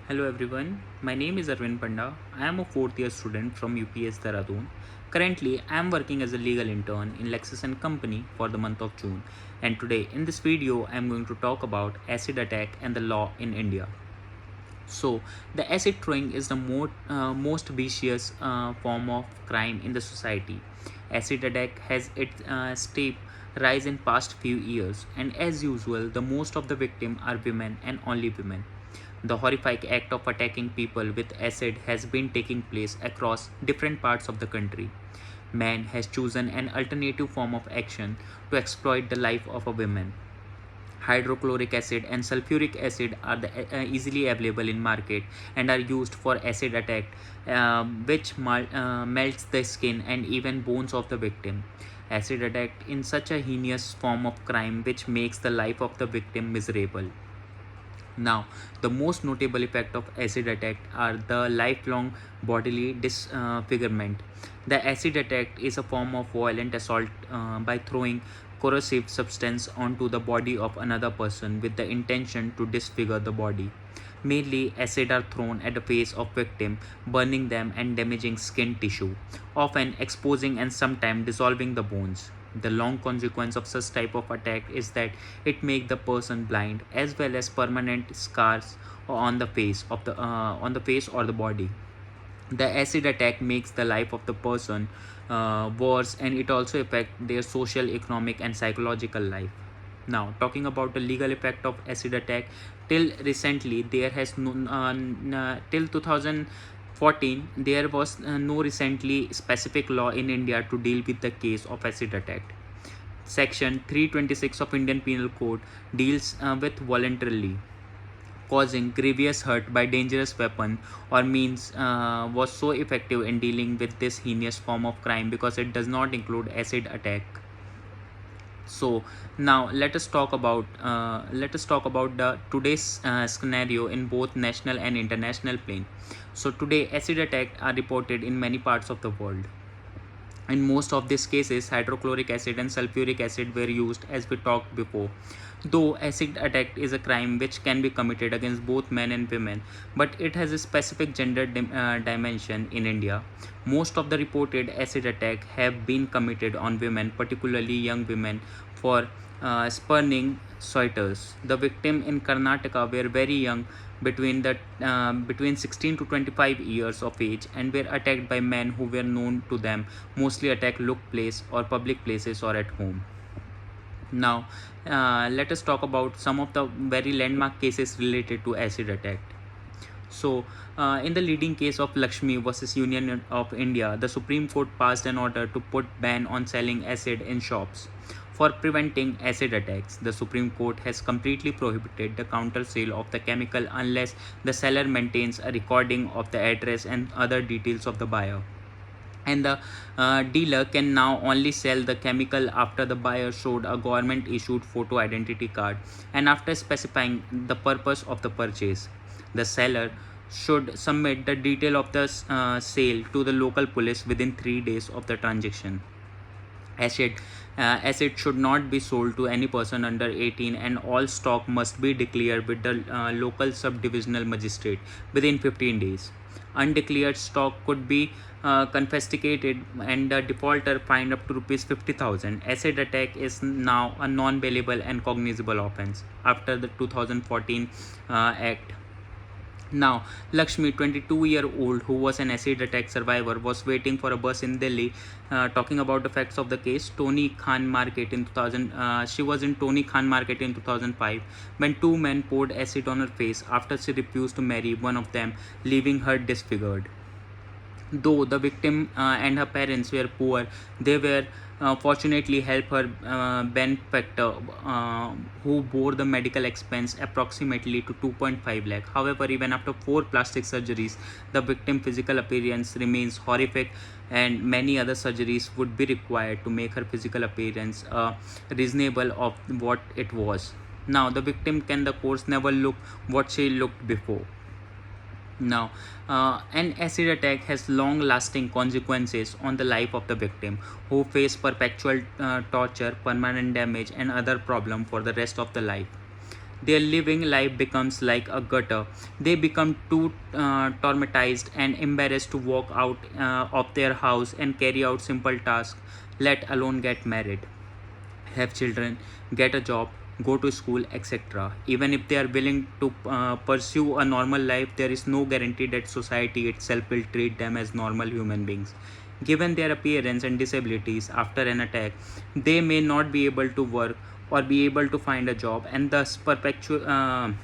Hello everyone, my name is Arvind Panda. I am a fourth year student from UPS Dehradun. Currently, I am working as a legal intern in Lexus and Company for the month of June. And today, in this video, I am going to talk about acid attack and the law in India. So, the acid throwing is the most vicious form of crime in the society. Acid attack has its steep rise in past few years, and as usual, the most of the victims are women and only women. The horrific act of attacking people with acid has been taking place across different parts of the country. Man has chosen an alternative form of action to exploit the life of a woman. Hydrochloric acid and sulfuric acid are easily available in market and are used for acid attack, which melts the skin and even bones of the victim. Acid attack in such a heinous form of crime which makes the life of the victim miserable. Now, the most notable effect of acid attack are the lifelong bodily disfigurement. The acid attack is a form of violent assault by throwing corrosive substance onto the body of another person with the intention to disfigure the body. Mainly, acid are thrown at the face of victim, burning them and damaging skin tissue, often exposing and sometimes dissolving the bones. The long consequence of such type of attack is that it make the person blind as well as permanent scars on the face or the body. The acid attack makes the life of the person worse, and it also affect their social, economic and psychological life. Now, talking about the legal effect of acid attack, till recently there has no till 2014 there was no recently specific law in India to deal with the case of acid attack. Section 326 of Indian Penal Code deals with voluntarily causing grievous hurt by dangerous weapon or means was so effective in dealing with this heinous form of crime because it does not include acid attack. So now let us talk about the today's scenario in both national and international plane. So today acid attacks are reported in many parts of the world. In most of these cases, hydrochloric acid and sulfuric acid were used as we talked before. Though acid attack is a crime which can be committed against both men and women, but it has a specific gender dimension in India. Most of the reported acid attacks have been committed on women, particularly young women, for spurning suitors. The victim in Karnataka were very young, between 16 to 25 years of age, and were attacked by men who were known to them mostly attack look place or public places or at home. Now, let us talk about some of the very landmark cases related to acid attack. So, in the leading case of Lakshmi versus Union of India, the Supreme Court passed an order to put ban on selling acid in shops. For preventing acid attacks, the Supreme Court has completely prohibited the counter sale of the chemical unless the seller maintains a recording of the address and other details of the buyer, and the dealer can now only sell the chemical after the buyer showed a government issued photo identity card and after specifying the purpose of the purchase. The seller should submit the detail of the sale to the local police within 3 days of the transaction. Acid should not be sold to any person under 18, and all stock must be declared with the local subdivisional magistrate within 15 days. Undeclared stock could be confiscated and the defaulter fined up to rupees 50,000. Acid attack is now a non-bailable and cognizable offence after the 2014 Act. Now, Lakshmi, 22-year-old who was an acid attack survivor, was waiting for a bus in Delhi. Talking about the facts of the case, Tony Khan Market in 2000. She was in Tony Khan Market in 2005 when two men poured acid on her face after she refused to marry one of them, leaving her disfigured. Though the victim and her parents were poor, they were fortunately helped her benefactor, who bore the medical expense approximately to 2.5 lakh. However, even after four plastic surgeries, the victim physical appearance remains horrific, and many other surgeries would be required to make her physical appearance reasonable of what it was. Now, the victim can, the course, never look what she looked before. Now, an acid attack has long lasting consequences on the life of the victim, who face perpetual torture, permanent damage, and other problem for the rest of the life. their living life becomes like a gutter. They become too traumatized and embarrassed to walk out of their house and carry out simple tasks, let alone get married, have children, get a job, go to school, etc. Even if they are willing to pursue a normal life, there is no guarantee that society itself will treat them as normal human beings. Given their appearance and disabilities after an attack, they may not be able to work or be able to find a job, and thus perpetuity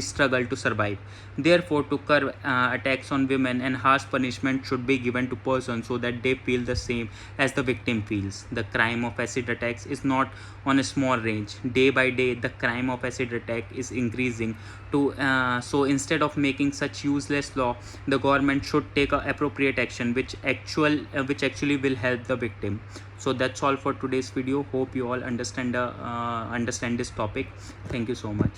struggle to survive. Therefore, to curb attacks on women, and harsh punishment should be given to persons so that they feel the same as the victim feels. The crime of acid attacks is not on a small range. Day by day, the crime of acid attack is increasing. So instead of making such useless law, the government should take appropriate action, which actually will help the victim. So that's all for today's video. Hope you all understand this topic. Thank you so much.